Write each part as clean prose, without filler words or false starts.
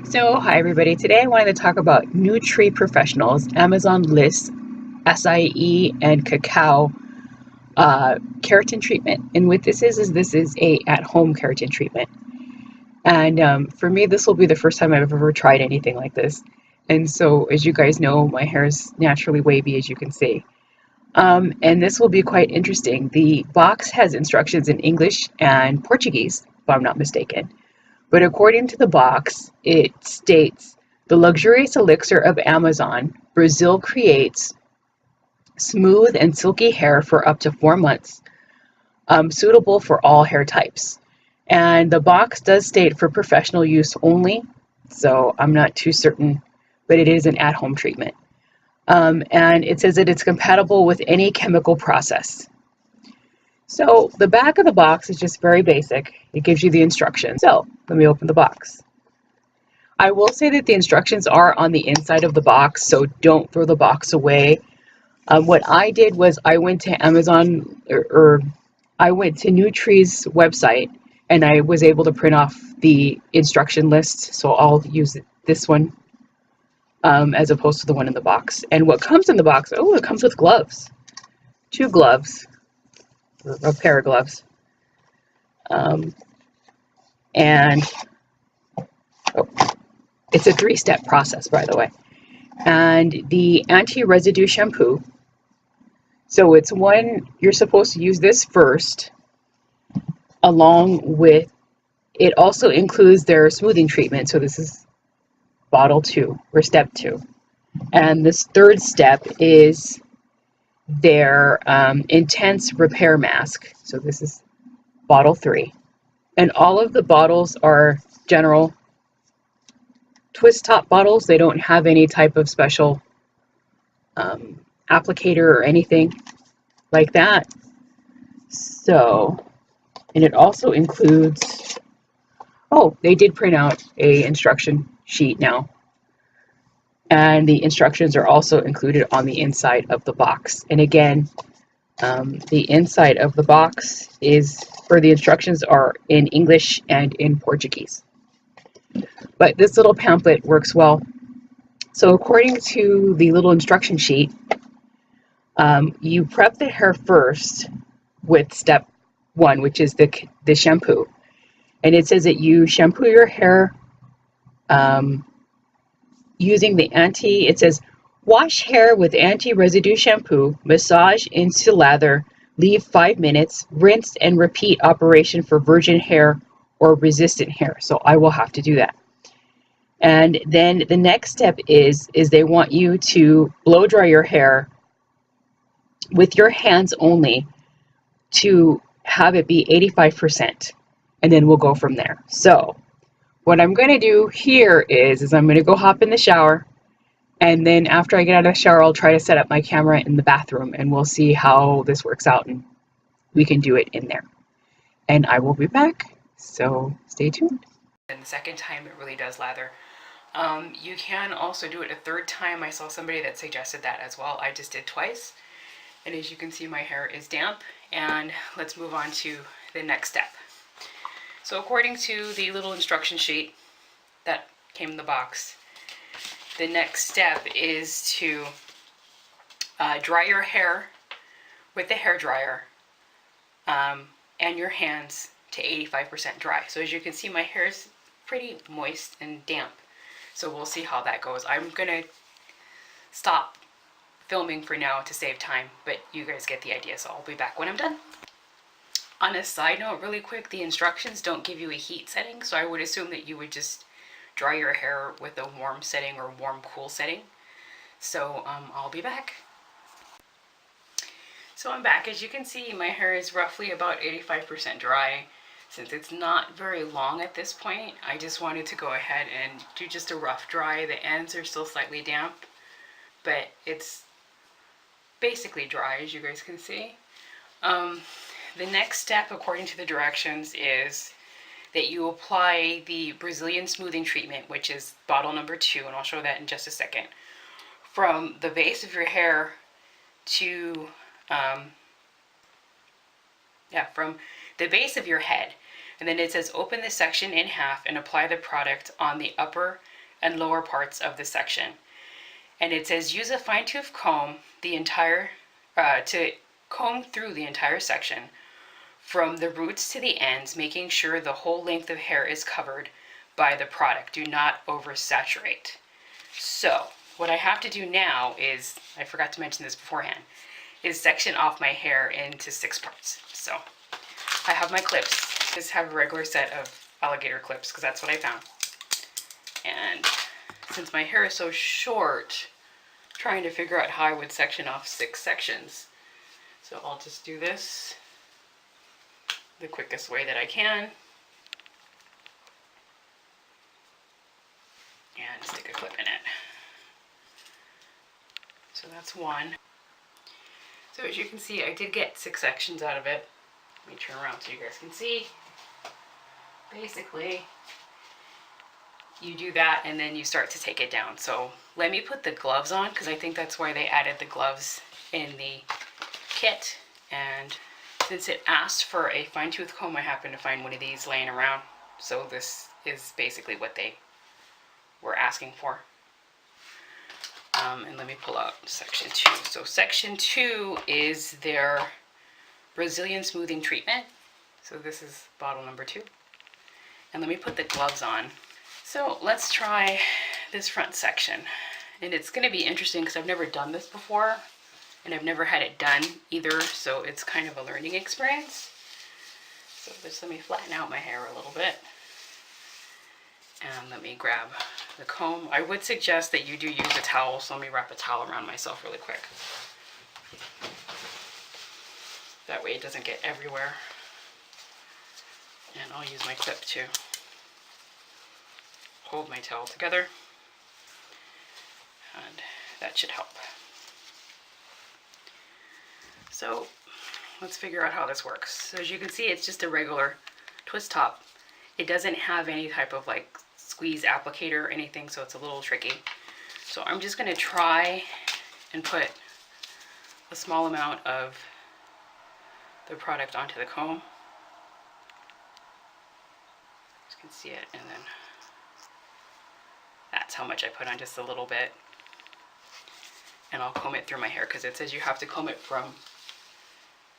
So, hi everybody. Today I wanted to talk about Nutree Professional's AmzaonLiss acai and cacao keratin treatment. And what this is this is a at-home keratin treatment. And for me, this will be the first time I've ever tried anything like this. And so, as you guys know, my hair is naturally wavy, as you can see. And this will be quite interesting. The box has instructions in English and Portuguese, if I'm not mistaken. But according to the box, it states, the luxurious elixir of Amazon, Brazil creates smooth and silky hair for up to 4 months, suitable for all hair types. And the box does state for professional use only, so I'm not too certain, but it is an at-home treatment. And it says that it's compatible with any chemical process. So the back of the box is just very basic. It gives you the instructions. So let me open the box. I will say that the instructions are on the inside of the box, so don't throw the box away. What I did was I went to Amazon, or I went to Nutree's website, and I was able to print off the instruction list, so I'll use this one as opposed to the one in the box. And what comes in the box, oh, it comes with gloves. 2 gloves. A pair of gloves, and it's a 3-step process, by the way. And the anti-residue shampoo, so it's one, you're supposed to use this first, along with, it also includes their smoothing treatment, so this is bottle 2, or step 2. And this 3rd step is their intense repair mask. So this is bottle 3. And all of the bottles are general twist top bottles. They don't have any type of special applicator or anything like that. So, and it also includes, oh, they did print out a instruction sheet now. And the instructions are also included on the inside of the box. And again, the inside of the box is, or the instructions are in English and in Portuguese. But this little pamphlet works well. So according to the little instruction sheet, you prep the hair first with step 1, which is the shampoo. And it says that you shampoo your hair using the it says, wash hair with anti-residue shampoo, massage into lather, leave 5 minutes, rinse and repeat operation for virgin hair or resistant hair. So I will have to do that. And then the next step is they want you to blow dry your hair with your hands only to have it be 85%. And then we'll go from there. So what I'm going to do here is I'm going to go hop in the shower. And then after I get out of the shower, I'll try to set up my camera in the bathroom, and we'll see how this works out, and we can do it in there. And I will be back, so stay tuned. And the second time, it really does lather. You can also do it a 3rd time. I saw somebody that suggested that as well. I just did twice. And as you can see, my hair is damp. And let's move on to the next step. So according to the little instruction sheet that came in the box, the next step is to dry your hair with the hair dryer and your hands to 85% dry. So as you can see, my hair is pretty moist and damp. So we'll see how that goes. I'm going to stop filming for now to save time, but you guys get the idea, so I'll be back when I'm done. On a side note, really quick, the instructions don't give you a heat setting, so I would assume that you would just dry your hair with a warm setting or warm cool setting. So I'll be back. So I'm back. As you can see, my hair is roughly about 85% dry. Since it's not very long at this point, I just wanted to go ahead and do just a rough dry. The ends are still slightly damp, but it's basically dry, as you guys can see. The next step, according to the directions, is that you apply the Brazilian smoothing treatment, which is bottle number 2, and I'll show that in just a second, from the base of your hair to, from the base of your head. And then it says open the section in half and apply the product on the upper and lower parts of the section. And it says use a fine-tooth comb to comb through the entire section from the roots to the ends, making sure the whole length of hair is covered by the product. Do not oversaturate. So what I have to do now is, I forgot to mention this beforehand, is section off my hair into 6 parts. So I have my clips. Just have a regular set of alligator clips because that's what I found. And since my hair is so short, I'm trying to figure out how I would section off 6 sections. So I'll just do this the quickest way that I can. And stick a clip in it. So that's one. So as you can see, I did get 6 sections out of it. Let me turn around so you guys can see. Basically, you do that and then you start to take it down. So let me put the gloves on because I think that's why they added the gloves in the kit. And since it asked for a fine-tooth comb, I happened to find one of these laying around. So this is basically what they were asking for. And let me pull out section 2. So section 2 is their Brazilian smoothing treatment. So this is bottle number 2. And let me put the gloves on. So let's try this front section. And it's going to be interesting because I've never done this before. And I've never had it done either. So it's kind of a learning experience. So just let me flatten out my hair a little bit. And let me grab the comb. I would suggest that you do use a towel. So let me wrap a towel around myself really quick. That way it doesn't get everywhere. And I'll use my clip to hold my towel together. And that should help. So let's figure out how this works. So as you can see, it's just a regular twist top. It doesn't have any type of like squeeze applicator or anything, so it's a little tricky. So I'm just going to try and put a small amount of the product onto the comb. You can see it, and then that's how much I put on, just a little bit. And I'll comb it through my hair because it says you have to comb it from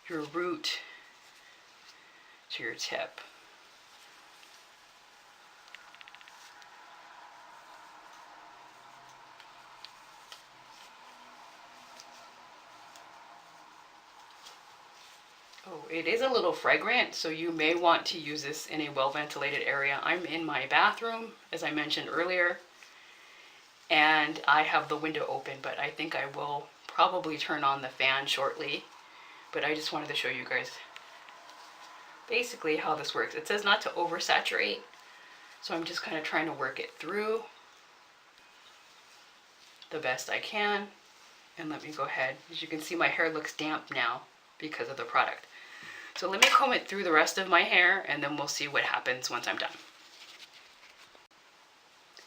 your root to your tip. Oh, it is a little fragrant, so you may want to use this in a well-ventilated area. I'm in my bathroom, as I mentioned earlier, and I have the window open, but I think I will probably turn on the fan shortly. But I just wanted to show you guys basically how this works. It says not to oversaturate, so I'm just kind of trying to work it through the best I can. And let me go ahead. As you can see, my hair looks damp now because of the product. So let me comb it through the rest of my hair, and then we'll see what happens once I'm done.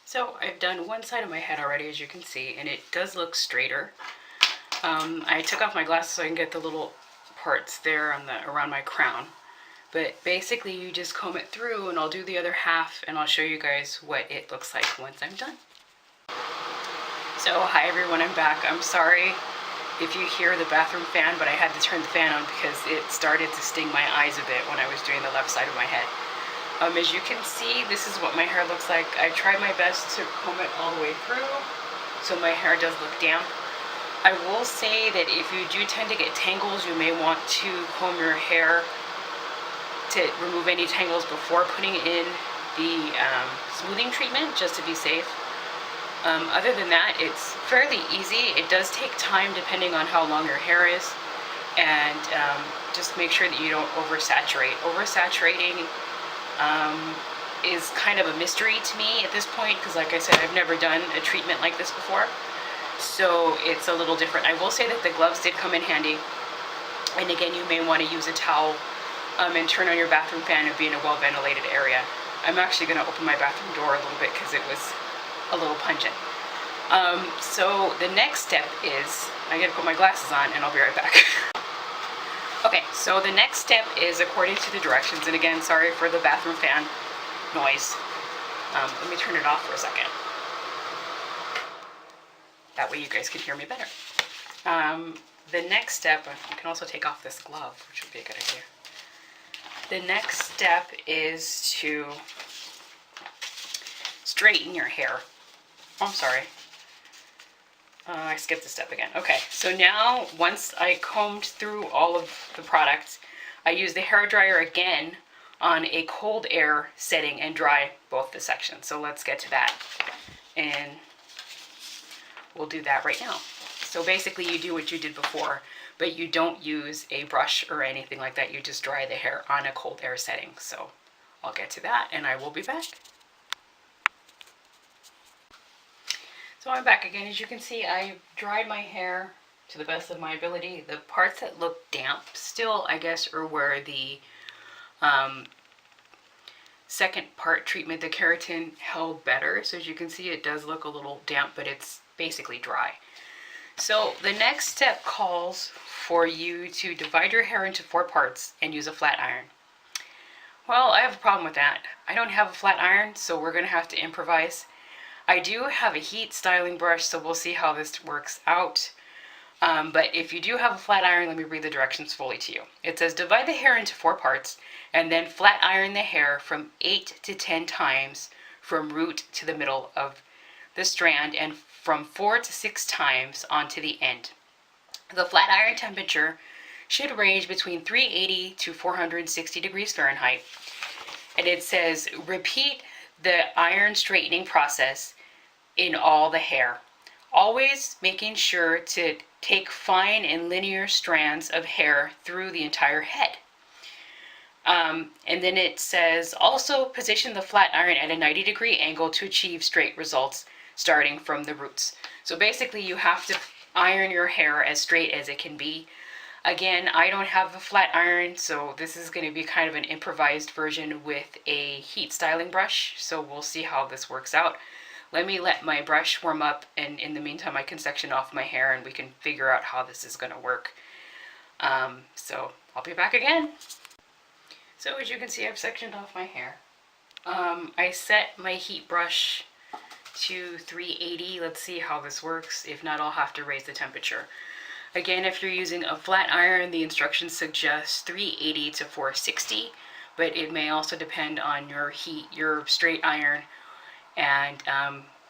So I've done one side of my head already, as you can see, and it does look straighter. I took off my glasses so I can get the little parts there on around my crown. But basically you just comb it through, and I'll do the other half and I'll show you guys what it looks like once I'm done. So hi everyone, I'm back. I'm sorry if you hear the bathroom fan, but I had to turn the fan on because it started to sting my eyes a bit when I was doing the left side of my head. As you can see, this is what my hair looks like. I tried my best to comb it all the way through, so my hair does look damp. I will say that if you do tend to get tangles, you may want to comb your hair to remove any tangles before putting in the smoothing treatment, just to be safe. Other than that, it's fairly easy. It does take time depending on how long your hair is, and just make sure that you don't oversaturate. Oversaturating is kind of a mystery to me at this point because, like I said, I've never done a treatment like this before, so it's a little different. I will say that the gloves did come in handy, and again, you may want to use a towel and turn on your bathroom fan and be in a well-ventilated area. I'm actually going to open my bathroom door a little bit because it was a little pungent. So the next step is, I gotta put my glasses on and I'll be right back. Okay, so the next step is according to the directions, and again, sorry for the bathroom fan noise. Let me turn it off for a second. That way you guys can hear me better. The next step, you can also take off this glove, which would be a good idea. The next step is to straighten your hair. Oh, I'm sorry. I skipped a step again. Okay, so now once I combed through all of the products, I use the hair dryer again on a cold air setting and dry both the sections. So let's get to that. And we'll do that right now. So basically you do what you did before, but you don't use a brush or anything like that. You just dry the hair on a cold air setting. So I'll get to that and I will be back. So I'm back again. As you can see, I dried my hair to the best of my ability. The parts that look damp still, I guess, are where the second part treatment, the keratin, held better. So as you can see, it does look a little damp, but it's basically dry. So the next step calls for you to divide your hair into 4 parts and use a flat iron. Well, I have a problem with that. I don't have a flat iron, so we're going to have to improvise. I do have a heat styling brush, so we'll see how this works out. But if you do have a flat iron, let me read the directions fully to you. It says divide the hair into 4 parts and then flat iron the hair from 8 to 10 times from root to the middle of the strand and from 4 to 6 times onto the end. The flat iron temperature should range between 380 to 460 degrees Fahrenheit. And it says repeat the iron straightening process in all the hair, always making sure to take fine and linear strands of hair through the entire head. And then it says also position the flat iron at a 90-degree angle to achieve straight results starting from the roots. So basically you have to iron your hair as straight as it can be. Again, I don't have a flat iron, so this is going to be kind of an improvised version with a heat styling brush. So we'll see how this works out. Let me let my brush warm up, and in the meantime I can section off my hair and we can figure out how this is going to work. So I'll be back again. So as you can see, I've sectioned off my hair. I set my heat brush to 380. Let's see how this works. If not, I'll have to raise the temperature. Again, if you're using a flat iron, the instructions suggest 380 to 460, but it may also depend on your heat, your straight iron, and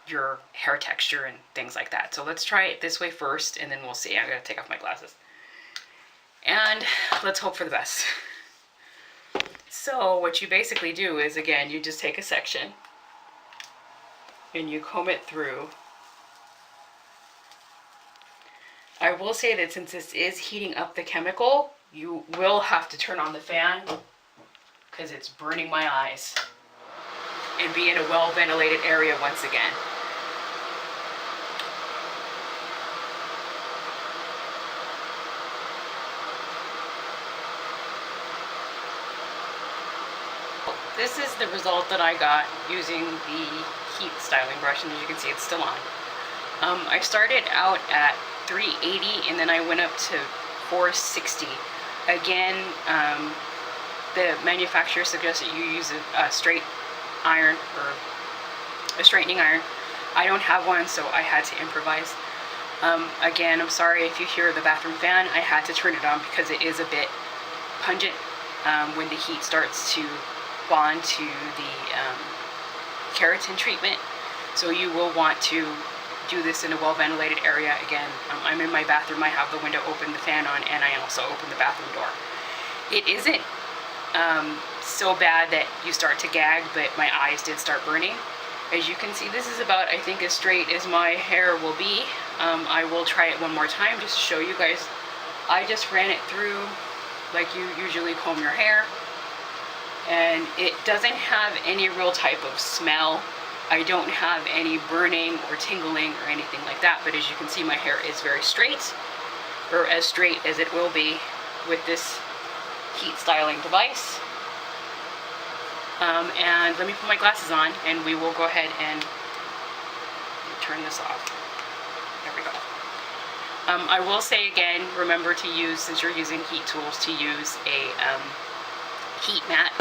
your hair texture and things like that. So let's try it this way first, and then we'll see. I'm going to take off my glasses. And let's hope for the best. So what you basically do is, again, you just take a section and you comb it through. I will say that since this is heating up the chemical, you will have to turn on the fan because it's burning my eyes, and be in a well-ventilated area once again. This is the result that I got using the heat styling brush, and as you can see, it's still on. I started out at 380 and then I went up to 460. Again, the manufacturer suggests that you use a straight iron or a straightening iron. I don't have one, so I had to improvise. Again, I'm sorry if you hear the bathroom fan. I had to turn it on because it is a bit pungent when the heat starts to bond to the keratin treatment. So you will want to do this in a well-ventilated area. Again, I'm in my bathroom. I have the window open, the fan on, and I also open the bathroom door. It isn't so bad that you start to gag, but my eyes did start burning. As you can see, this is about, I think, as straight as my hair will be. I will try it one more time just to show you guys. I just ran it through like you usually comb your hair, and it doesn't have any real type of smell. I don't have any burning or tingling or anything like that, but as you can see, my hair is very straight, or as straight as it will be with this heat styling device. And let me put my glasses on and we will go ahead and turn this off. There we go. I will say again, remember to use, since you're using heat tools, to use a heat mat.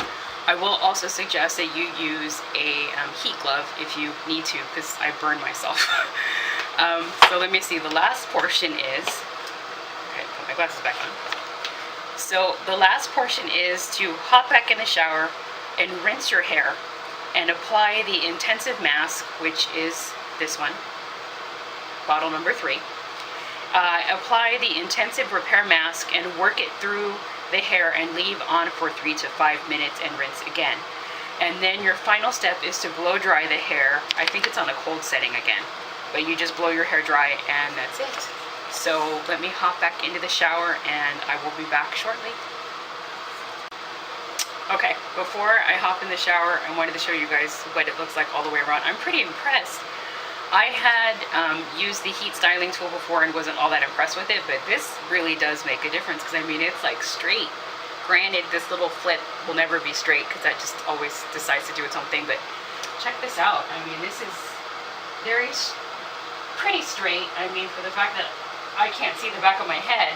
I will also suggest that you use a heat glove if you need to, because I burn myself. So let me see, the last portion is, okay, put my glasses back on. So the last portion is to hop back in the shower and rinse your hair and apply the intensive mask, which is this one, bottle number 3. Apply the intensive repair mask and work it through the hair and leave on for 3 to 5 minutes and rinse again. And then your final step is to blow dry the hair. I think it's on a cold setting again, but you just blow your hair dry and that's it. So let me hop back into the shower and I will be back shortly. Okay, before I hop in the shower, I wanted to show you guys what it looks like all the way around. I'm pretty impressed. I had used the heat styling tool before and wasn't all that impressed with it, but this really does make a difference, because I mean, it's like straight. Granted, this little flip will never be straight because that just always decides to do its own thing, but check this out. I mean, this is pretty straight. I mean, for the fact that I can't see the back of my head,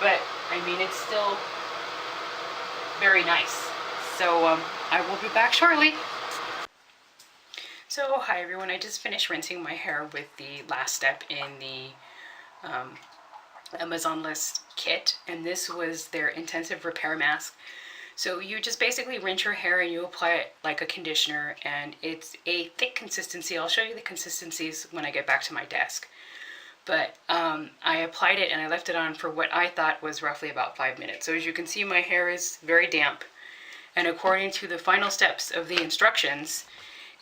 but I mean, it's still very nice. So I will be back shortly. So hi everyone, I just finished rinsing my hair with the last step in the AmzaonLiss kit, and this was their intensive repair mask. So you just basically rinse your hair and you apply it like a conditioner, and it's a thick consistency. I'll show you the consistencies when I get back to my desk. But I applied it and I left it on for what I thought was roughly about 5 minutes. So as you can see, my hair is very damp, and according to the final steps of the instructions,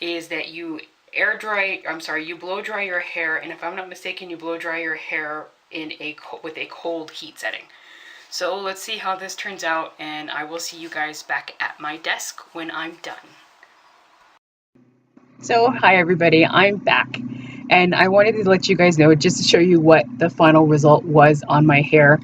is that you you blow dry your hair, and if I'm not mistaken, you blow dry your hair with a cold heat setting. So let's see how this turns out, and I will see you guys back at my desk when I'm done. So hi everybody, I'm back, and I wanted to let you guys know, just to show you what the final result was on my hair.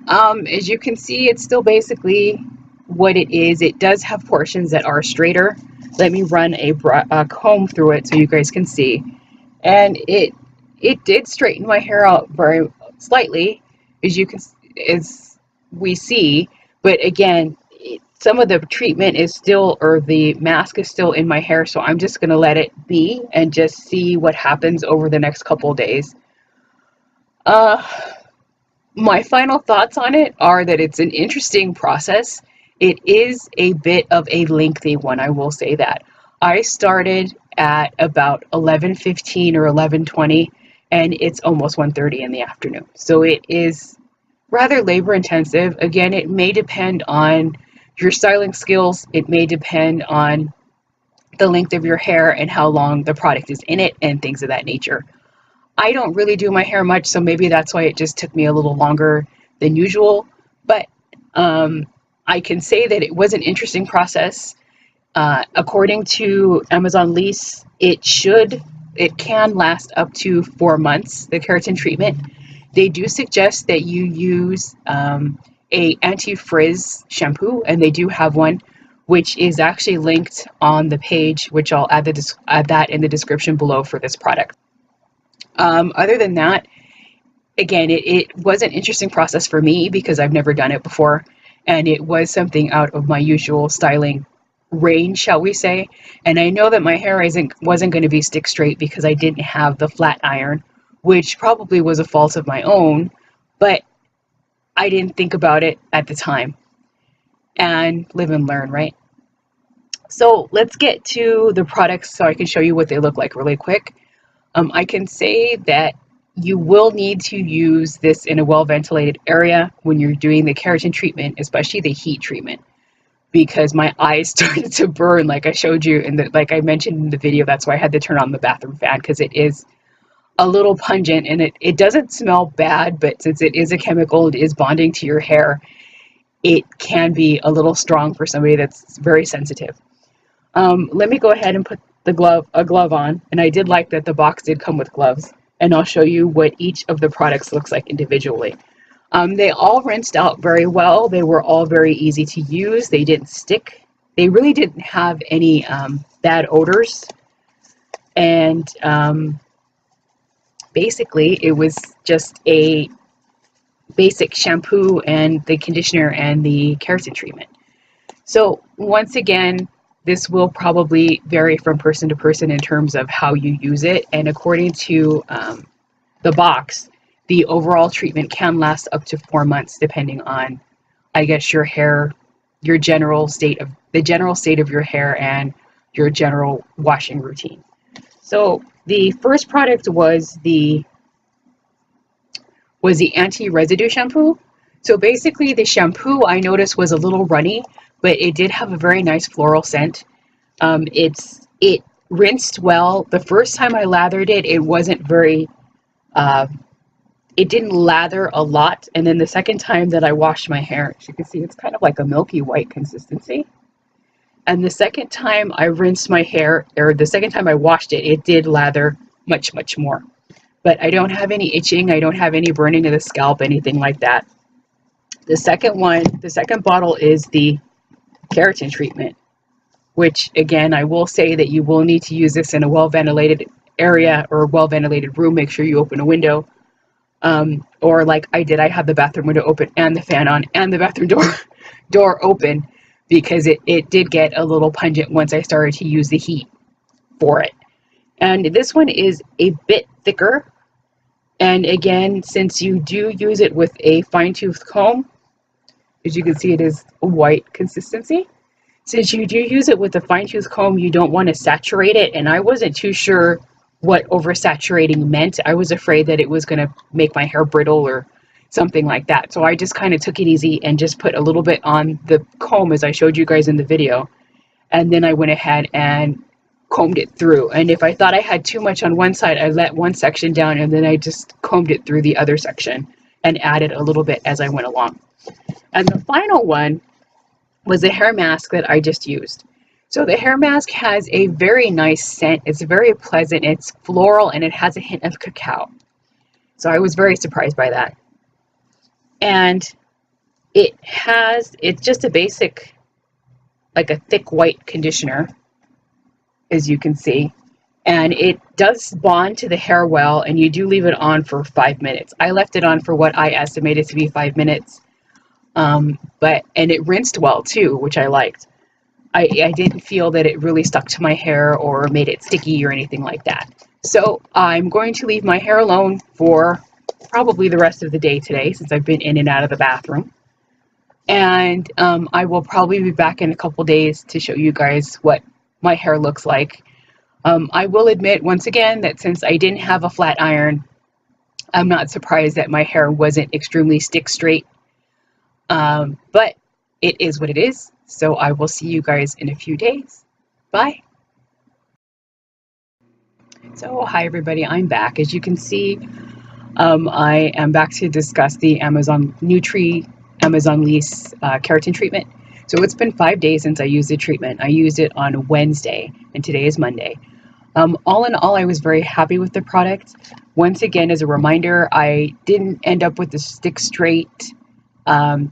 As you can see, it's still basically what it is. It does have portions that are straighter. Let me run a comb through it so you guys can see. And it did straighten my hair out very slightly, as we see. But again, some of the treatment is still, or the mask is still in my hair, so I'm just going to let it be and just see what happens over the next couple days. My final thoughts on it are that it's an interesting process. It is a bit of a lengthy one, I will say that. I started at about 11:15 or 11:20, and it's almost 1:30 in the afternoon. So it is rather labor intensive. Again, it may depend on your styling skills. It may depend on the length of your hair and how long the product is in it and things of that nature. I don't really do my hair much, so maybe that's why it just took me a little longer than usual. But I can say that it was an interesting process. According to AmzaonLiss, it can last up to 4 months, the keratin treatment. They do suggest that you use a anti-frizz shampoo, and they do have one, which is actually linked on the page, which I'll add that in the description below for this product. Other than that, again, it was an interesting process for me because I've never done it before, and it was something out of my usual styling range, shall we say. And I know that my hair wasn't going to be stick straight because I didn't have the flat iron, which probably was a fault of my own, but I didn't think about it at the time. And live and learn, right? So let's get to the products so I can show you what they look like really quick. I can say that you will need to use this in a well-ventilated area when you're doing the keratin treatment, especially the heat treatment, because my eyes started to burn, like I showed you, and like I mentioned in the video. That's why I had to turn on the bathroom fan, because it is a little pungent, and it doesn't smell bad, but since it is a chemical, it is bonding to your hair, it can be a little strong for somebody that's very sensitive. Let me go ahead and put a glove on, and I did like that the box did come with gloves, and I'll show you what each of the products looks like individually. They all rinsed out very well. They were all very easy to use. They didn't stick. They really didn't have any bad odors, and basically it was just a basic shampoo and the conditioner and the keratin treatment. So once again, this will probably vary from person to person in terms of how you use it. And according to the box, the overall treatment can last up to 4 months, depending on, I guess, your hair, your general state of your hair and your general washing routine. So the first product was the anti-residue shampoo. So basically the shampoo I noticed was a little runny, but it did have a very nice floral scent. It rinsed well. The first time I lathered it, it wasn't very, it didn't lather a lot. And then the second time that I washed my hair, as you can see, it's kind of like a milky white consistency. And the second time I rinsed my hair, or the second time I washed it, it did lather much, much more. But I don't have any itching. I don't have any burning of the scalp, anything like that. The second bottle is the keratin treatment, which again, I will say that you will need to use this in a well-ventilated area or a well-ventilated room. Make sure you open a window. Or like I did, I had the bathroom window open and the fan on and the bathroom door open, because it did get a little pungent once I started to use the heat for it. And this one is a bit thicker. And again, since you do use it with a fine-tooth comb, as you can see, it is a white consistency. Since you do use it with a fine-tooth comb, you don't want to saturate it. And I wasn't too sure what oversaturating meant. I was afraid that it was going to make my hair brittle or something like that. So I just kind of took it easy and just put a little bit on the comb, as I showed you guys in the video. And then I went ahead and combed it through. And if I thought I had too much on one side, I let one section down and then I just combed it through the other section and added a little bit as I went along. And the final one was the hair mask that I just used. So the hair mask has a very nice scent. It's very pleasant. It's floral and it has a hint of cacao. So I was very surprised by that. And it's just a basic, like a thick white conditioner, as you can see. And it does bond to the hair well, and you do leave it on for 5 minutes. I left it on for what I estimated to be 5 minutes. And it rinsed well too, which I liked. I didn't feel that it really stuck to my hair or made it sticky or anything like that. So I'm going to leave my hair alone for probably the rest of the day today, since I've been in and out of the bathroom. And I will probably be back in a couple days to show you guys what my hair looks like. I will admit once again that since I didn't have a flat iron, I'm not surprised that my hair wasn't extremely stick straight. But it is what it is. So I will see you guys in a few days. Bye. So hi everybody, I'm back. As you can see, I am back to discuss the Nutree AmzaonLiss keratin treatment. So it's been 5 days since I used the treatment. I used it on Wednesday and today is Monday. All in all, I was very happy with the product. Once again, as a reminder, I didn't end up with the stick straight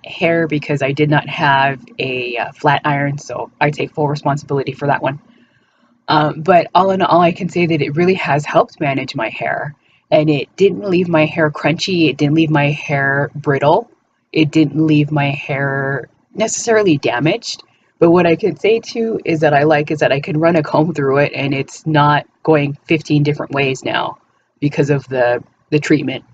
hair because I did not have a flat iron, so I take full responsibility for that one. But all in all, I can say that it really has helped manage my hair, and it didn't leave my hair crunchy. It didn't leave my hair brittle. It didn't leave my hair necessarily damaged. But what I can say too is that I can run a comb through it and it's not going 15 different ways now because of the treatment.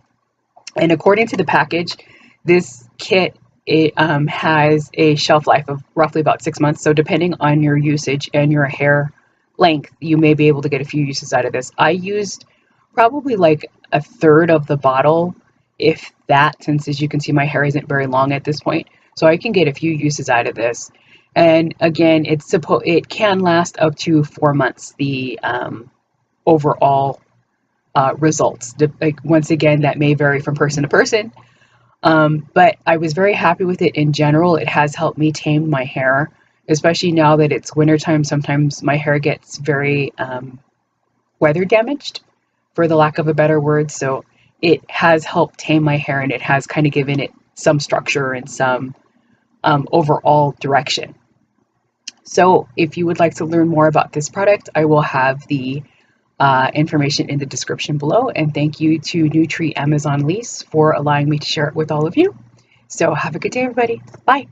And according to the package, this kit has a shelf life of roughly about 6 months. So depending on your usage and your hair length, you may be able to get a few uses out of this. I used probably like a third of the bottle, if that, since as you can see my hair isn't very long at this point. So I can get a few uses out of this. And again, it can last up to 4 months, the overall results. Once again, that may vary from person to person. But I was very happy with it in general. It has helped me tame my hair, especially now that it's wintertime. Sometimes my hair gets very weather damaged, for the lack of a better word. So it has helped tame my hair, and it has kind of given it some structure and some overall direction. So if you would like to learn more about this product, I will have the information in the description below. And thank you to Nutree AmzaonLiss for allowing me to share it with all of you. So have a good day, everybody. Bye.